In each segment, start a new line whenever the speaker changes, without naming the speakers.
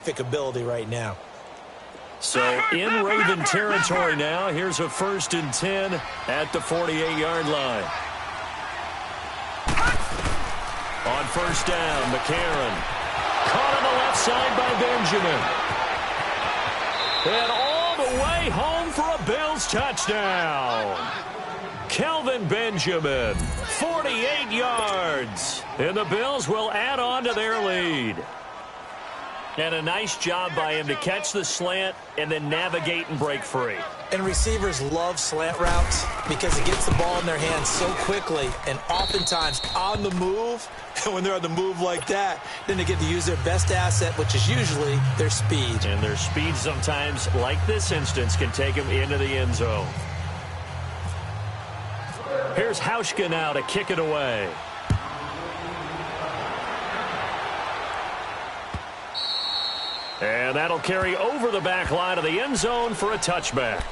terrific ability right now.
So in Raven territory now, here's a 1st and 10 at the 48-yard line. On 1st down, McCarron. Caught on the left side by Benjamin. And all the way home for a Bills touchdown. Kelvin Benjamin, 48 yards. And the Bills will add on to their lead. And a nice job by him to catch the slant and then navigate and break free.
And receivers love slant routes because it gets the ball in their hands so quickly and oftentimes on the move. And when they're on the move like that, then they get to use their best asset, which is usually their speed.
And their speed sometimes, like this instance, can take them into the end zone. Here's Hauschka now to kick it away. And that'll carry over the back line of the end zone for a touchback.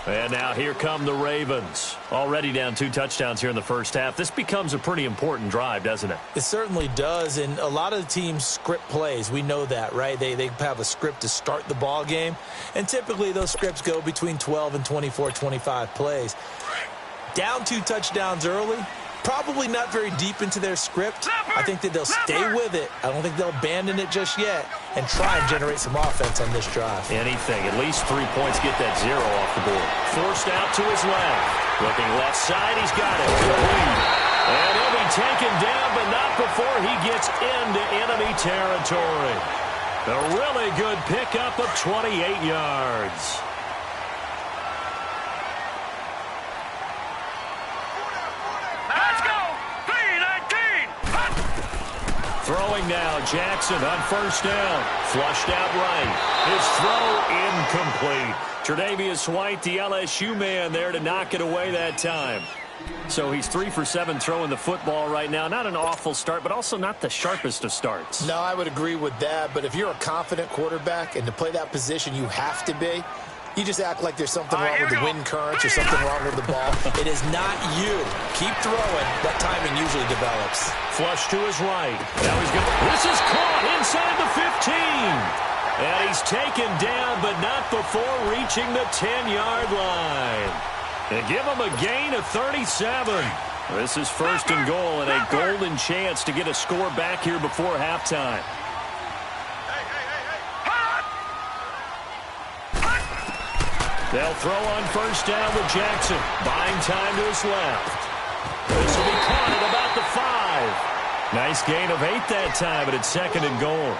And now here come the Ravens. Already down 2 touchdowns here in the first half. This becomes a pretty important drive, doesn't it?
It certainly does, and a lot of the teams script plays. We know that, right? They have a script to start the ball game, and typically those scripts go between 12 and 24, 25 plays. Down 2 touchdowns early, probably not very deep into their script. I think that they'll stay with it. I don't think they'll abandon it just yet and try and generate some offense on this drive.
Anything. At least 3 points, get that 0 off the board. Forced out to his left. Looking left side, he's got it. Complete. And he'll be taken down, but not before he gets into enemy territory. A really good pickup of 28 yards. Throwing now, Jackson on 1st down. Flushed out right. His throw incomplete. Tre'Davious White, the LSU man, there to knock it away that time. So he's 3 for 7 throwing the football right now. Not an awful start, but also not the sharpest of starts.
No, I would agree with that. But if you're a confident quarterback and to play that position you have to be, you just act like there's something wrong with the wind currents or something wrong with the ball. It is not you. Keep throwing. That timing usually develops.
Flush to his right. Now he's going to... This is caught inside the 15. And he's taken down, but not before reaching the 10-yard line. They give him a gain of 37. This is 1st and goal and a golden chance to get a score back here before halftime. They'll throw on 1st down with Jackson. Buying time to his left. This will be caught at about the 5. Nice gain of 8 that time, but it's 2nd and goal.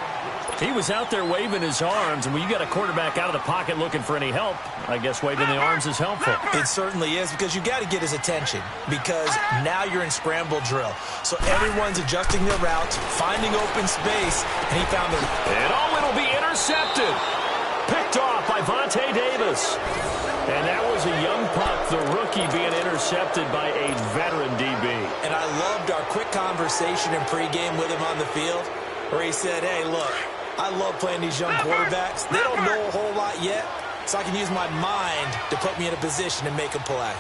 He was out there waving his arms, and when you got a quarterback out of the pocket looking for any help, I guess waving the arms is helpful.
It certainly is, because you got to get his attention, because now you're in scramble drill. So everyone's adjusting their routes, finding open space, and he found them.
And it'll be intercepted. Picked off by Vontae Davis. And that was a young puck, the rookie being intercepted by a veteran DB.
And I loved our quick conversation in pregame with him on the field, where he said, hey, look, I love playing these young quarterbacks. They don't know a whole lot yet, so I can use my mind to put me in a position and make a play.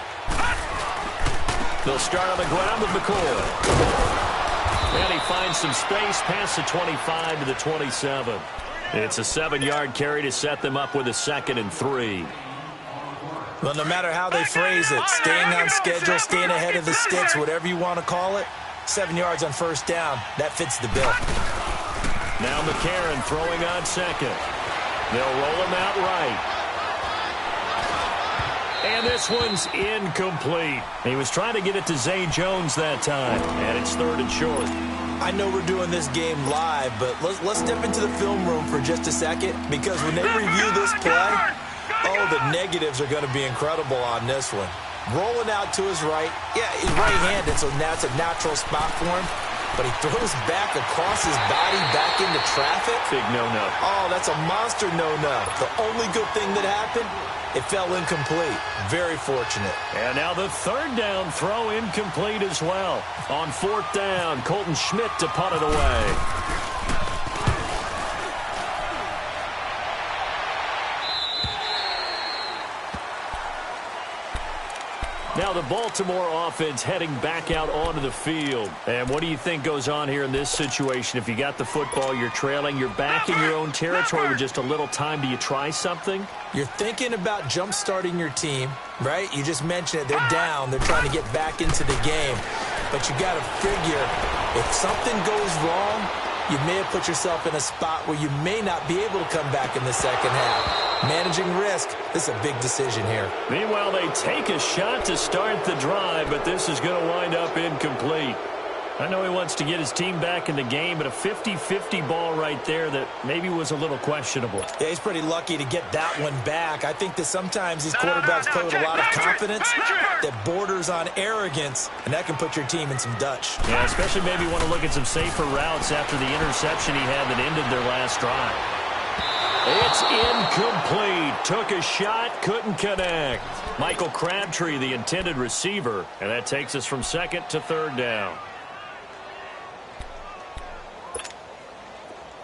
They'll start on the ground with McCoy. And he finds some space past the 25 to the 27. It's a 7-yard carry to set them up with a 2nd and 3.
Well, no matter how they phrase it, staying on schedule, staying ahead of the sticks, whatever you want to call it, 7 yards on 1st down, that fits the bill.
Now McCarron throwing on 2nd. They'll roll him out right. And this one's incomplete. He was trying to get it to Zay Jones that time, and it's 3rd and short.
I know we're doing this game live, but let's step into the film room for just a second, because when they review this play, oh, the negatives are going to be incredible on this one. Rolling out to his right. Yeah, he's right-handed, so now it's a natural spot for him. But he throws back across his body back into traffic.
Big no-no.
Oh, that's a monster no-no. The only good thing that happened, it fell incomplete. Very fortunate.
And now the 3rd down throw incomplete as well. On 4th down, Colton Schmidt to punt it away. Now the Baltimore offense heading back out onto the field. And what do you think goes on here in this situation? If you got the football, you're trailing, you're back in your own territory with just a little time. Do you try something?
You're thinking about jump-starting your team, right? You just mentioned it. They're down. They're trying to get back into the game. But you got to figure, if something goes wrong, you may have put yourself in a spot where you may not be able to come back in the second half. Managing risk, this is a big decision here.
Meanwhile, they take a shot to start the drive, but this is going to wind up incomplete. I know he wants to get his team back in the game, but a 50-50 ball right there that maybe was a little questionable.
Yeah, he's pretty lucky to get that one back. I think that sometimes these quarterbacks play with a lot of confidence that borders on arrogance, and that can put your team in some Dutch.
Yeah, especially maybe want to look at some safer routes after the interception he had that ended their last drive. It's incomplete. Took a shot, couldn't connect. Michael Crabtree, the intended receiver, and that takes us from second to third down.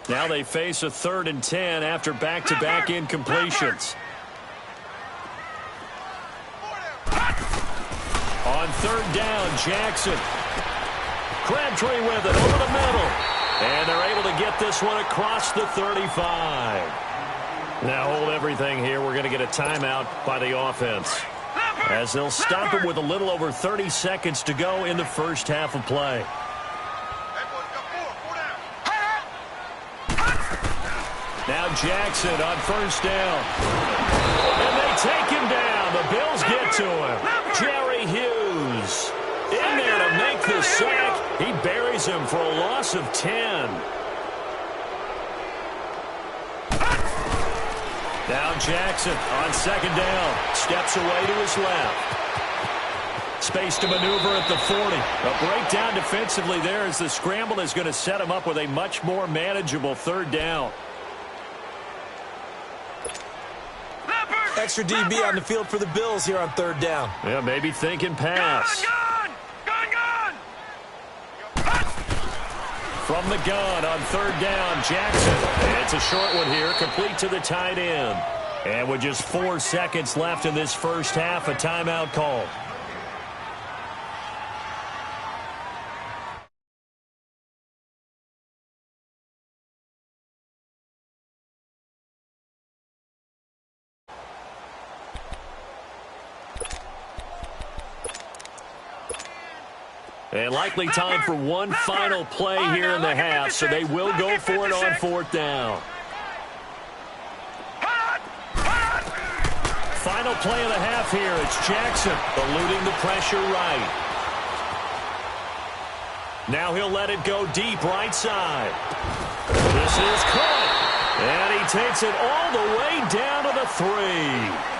Now they face a 3rd and 10 after back-to-back incompletions. On 3rd down, Jackson. Crabtree with it over the middle. And they're able to get this one across the 35. Now hold everything here. We're going to get a timeout by the offense, as they'll stop it with a little over 30 seconds to go in the first half of play. Now Jackson on 1st down. And they take him down. The Bills get to him. Jerry Hughes in there to make the sack. He buries him for a loss of 10. Now Jackson on 2nd down. Steps away to his left. Space to maneuver at the 40. A breakdown defensively there as the scramble is going to set him up with a much more manageable 3rd down.
Extra DB on the field for the Bills here on 3rd down.
Yeah, maybe thinking pass. Gun! From the gun on 3rd down, Jackson. And it's a short one here, complete to the tight end. And with just 4 seconds left in this first half, a timeout called. And likely time for one final play here in the half, so they will go for it on 4th down. Final play of the half here. It's Jackson eluding the pressure right. Now he'll let it go deep right side. This is caught. And he takes it all the way down to the 3.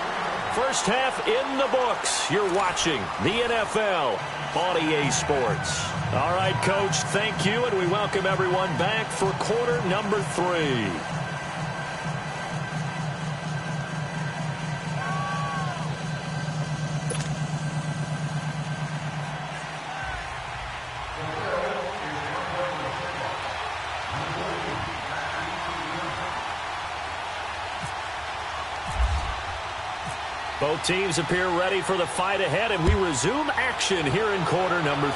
First half in the books. You're watching the NFL on EA Sports. All right, Coach, thank you, and we welcome everyone back for quarter number 3. Both teams appear ready for the fight ahead, and we resume action here in quarter number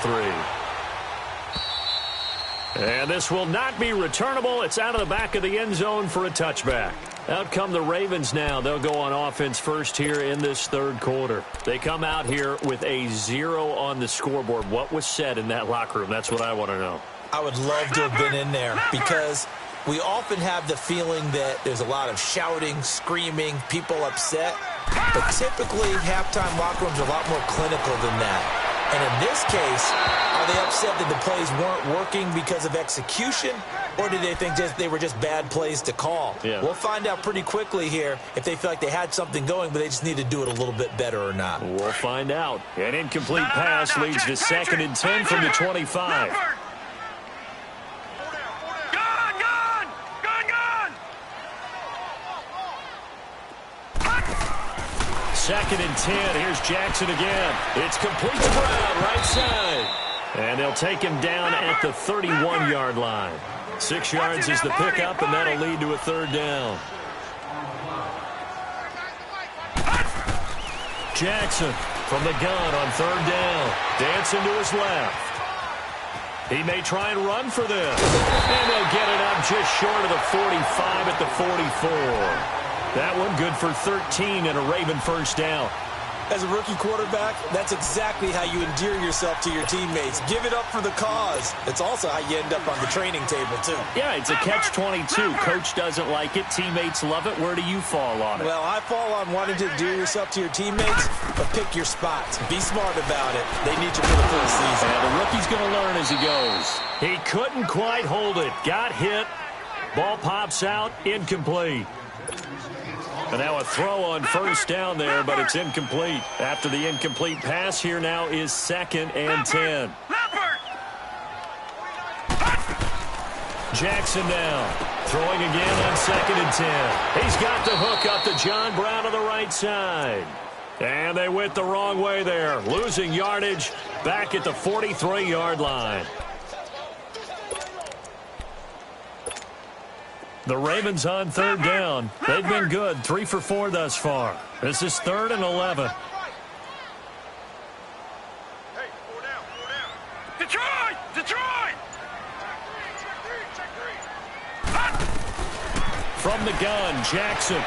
3. And this will not be returnable. It's out of the back of the end zone for a touchback. Out come the Ravens now. They'll go on offense first here in this 3rd quarter. They come out here with a 0 on the scoreboard. What was said in that locker room? That's what I want to know.
I would love to have been in there because we often have the feeling that there's a lot of shouting, screaming, people upset. But typically, halftime locker rooms are a lot more clinical than that. And in this case, are they upset that the plays weren't working because of execution? Or do they think they were just bad plays to call?
Yeah.
We'll find out pretty quickly here if they feel like they had something going, but they just need to do it a little bit better or not.
We'll find out. An incomplete pass leads to 2nd and 10 from the 25. Second and 10. Here's Jackson again. It's complete to Brown, right side. And they'll take him down at the 31-yard line. 6 yards is the pickup, and that'll lead to a 3rd down. Jackson from the gun on third down. Dancing to his left. He may try and run for this. And they'll get it up just short of the 45 at the 44. That one good for 13 and a Raven first down.
As a rookie quarterback, that's exactly how you endear yourself to your teammates. Give it up for the cause. It's also how you end up on the training table, too.
Yeah, it's a catch-22. Coach doesn't like it. Teammates love it. Where do you fall on it?
Well, I fall on wanting to endear yourself to your teammates, but pick your spots. Be smart about it. They need you for the full season.
And the rookie's going to learn as he goes. He couldn't quite hold it. Got hit. Ball pops out. Incomplete. And now a throw on first down there, but it's incomplete. After the incomplete pass, here now is 2nd and 10. Jackson now. Throwing again on 2nd and 10. He's got the hook up to John Brown on the right side. And they went the wrong way there. Losing yardage back at the 43-yard line. The Ravens on third down. They've been good, 3 for 4 thus far. This is 3rd and 11.
Hey, 4 down, 4 down. Detroit! Detroit!
From the gun, Jackson.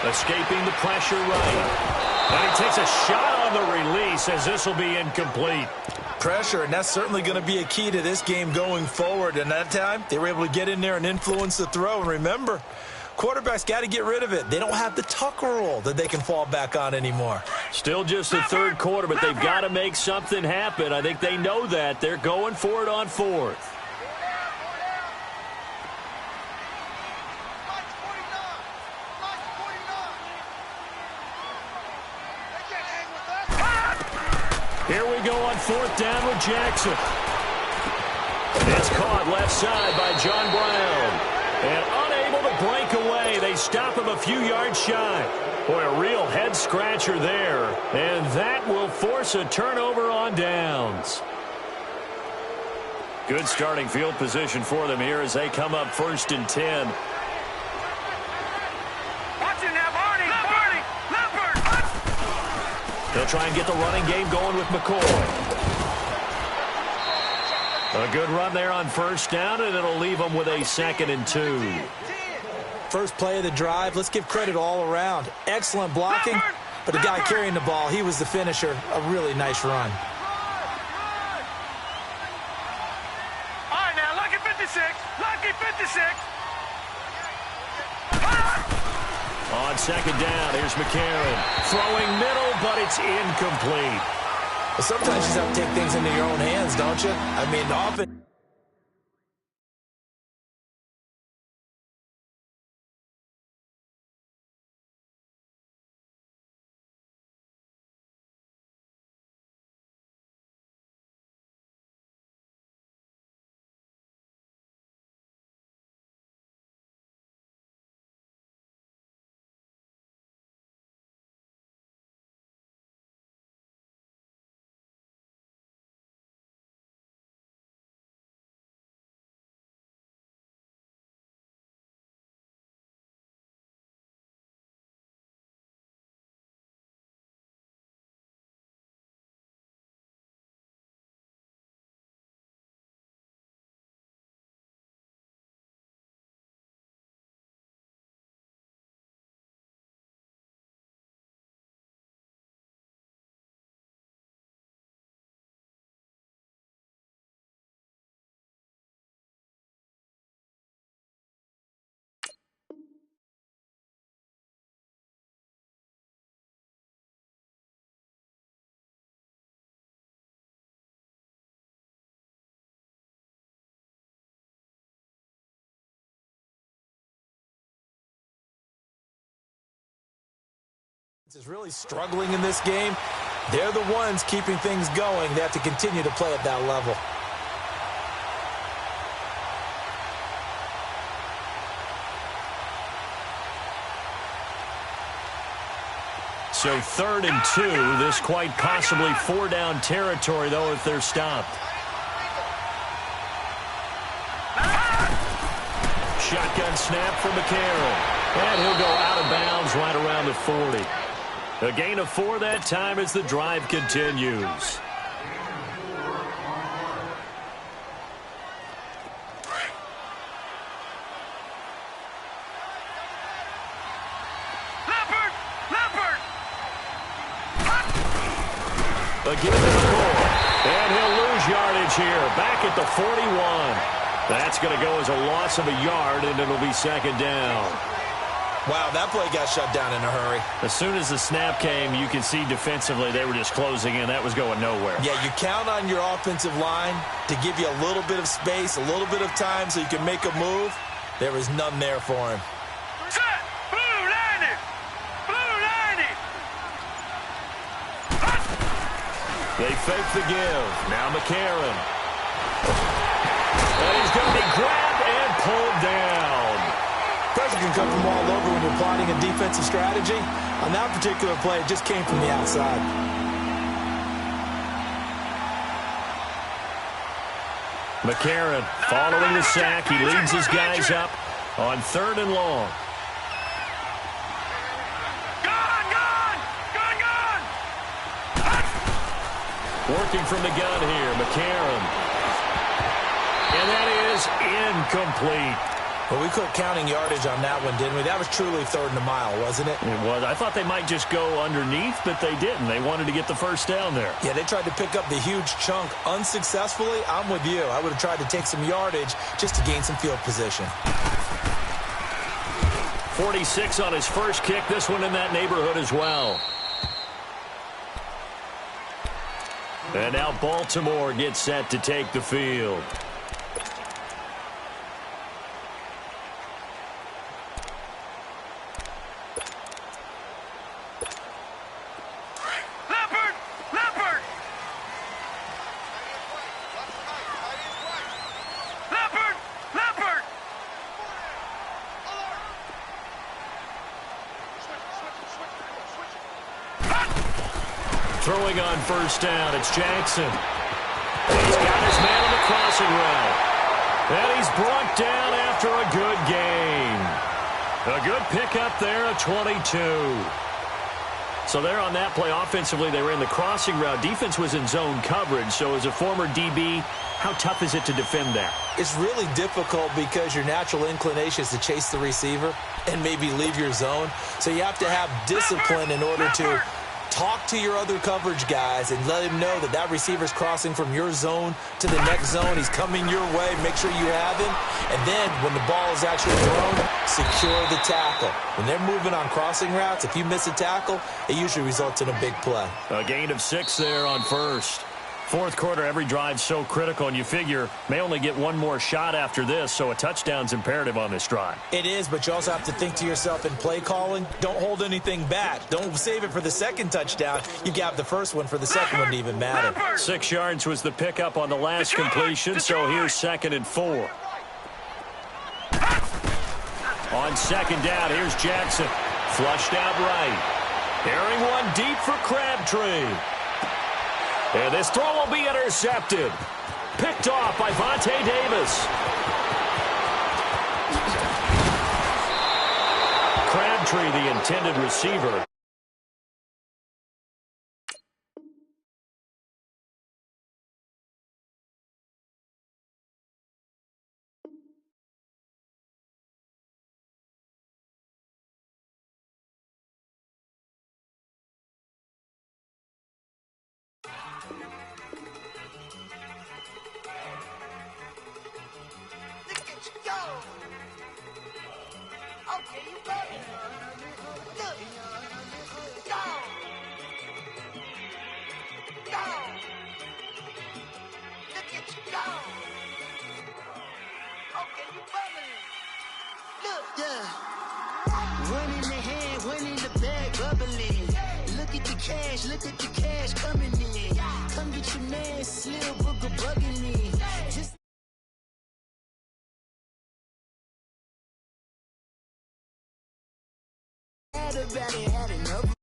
Escaping the pressure right. And he takes a shot on the release as this will be incomplete.
Pressure, and that's certainly going to be a key to this game going forward. And that time, they were able to get in there and influence the throw. And remember, quarterbacks got to get rid of it. They don't have the Tucker rule that they can fall back on anymore.
Still just the third quarter, but they've got to make something happen. I think they know that. They're going for it on 4th. Here we go on 4th down with Jackson. It's caught left side by John Brown. And unable to break away. They stop him a few yards shy. Boy, a real head-scratcher there. And that will force a turnover on downs. Good starting field position for them here as they come up 1st and 10. They'll try and get the running game going with McCoy. A good run there on first down, and it'll leave them with a 2nd and 2.
First play of the drive, let's give credit all around. Excellent blocking, but the guy carrying the ball, he was the finisher. A really nice run.
All right, now, lucky 56. Lucky 56.
On 2nd down, here's McCarron. Throwing middle, but it's incomplete.
Well, sometimes you just have to take things into your own hands, don't you? I mean, often... is really struggling in this game. They're the ones keeping things going. They have to continue to play at that level.
So 3rd and 2. This quite possibly 4-down territory, though, if they're stopped. Shotgun snap for McCarron. And he'll go out of bounds right around the 40. A gain of 4 that time as the drive continues. Again to the 4. And he'll lose yardage here. Back at the 41. That's going to go as a loss of a yard, and it'll be second down.
Wow, that play got shut down in a hurry.
As soon as the snap came, you could see defensively they were just closing in. That was going nowhere.
Yeah, you count on your offensive line to give you a little bit of space, a little bit of time so you can make a move. There was none there for him.
Set! Blue 90! Blue 90!
They fake the give. Now McCarron. And he's going to be grabbed and pulled down.
Pressure can come from all over when you're plotting a defensive strategy. On that particular play, it just came from the outside.
McCarron following the sack. He leads his guys up on 3rd and long. Working from the gun here, McCarron. And that is incomplete.
Well, we quit counting yardage on that one, didn't we? That was truly 3rd and a mile, wasn't it?
It was. I thought they might just go underneath, but they didn't. They wanted to get the first down there.
Yeah, they tried to pick up the huge chunk unsuccessfully. I'm with you. I would have tried to take some yardage just to gain some field position.
46 on his first kick. This one in that neighborhood as well. And now Baltimore gets set to take the field. Throwing on first down, it's Jackson. He's got his man on the crossing route. And he's brought down after a good gain. A good pickup there, a 22. So there on that play, offensively, they were in the crossing route. Defense was in zone coverage, so as a former DB, how tough is it to defend that?
It's really difficult because your natural inclination is to chase the receiver and maybe leave your zone. So you have to have discipline in order to talk to your other coverage guys and let him know that that receiver's crossing from your zone to the next zone. He's coming your way. Make sure you have him. And then when the ball is actually thrown, secure the tackle. When they're moving on crossing routes, if you miss a tackle, it usually results in a big play.
A gain of 6 there on first. Fourth quarter, every drive's so critical, and you figure may only get one more shot after this, so a touchdown's imperative on this drive.
It is, but you also have to think to yourself in play calling, don't hold anything back. Don't save it for the second touchdown. You got the first one for the second one to even matter.
6 yards was the pickup on the last completion, so here's 2nd and 4. On second down, here's Jackson. Flushed out right. Airing one deep for Crabtree. And this throw will be intercepted. Picked off by Vontae Davis. Crabtree, the intended receiver.
Look at the cash coming in. Come get your man, Slim Booker bugging me. Just had about it, had enough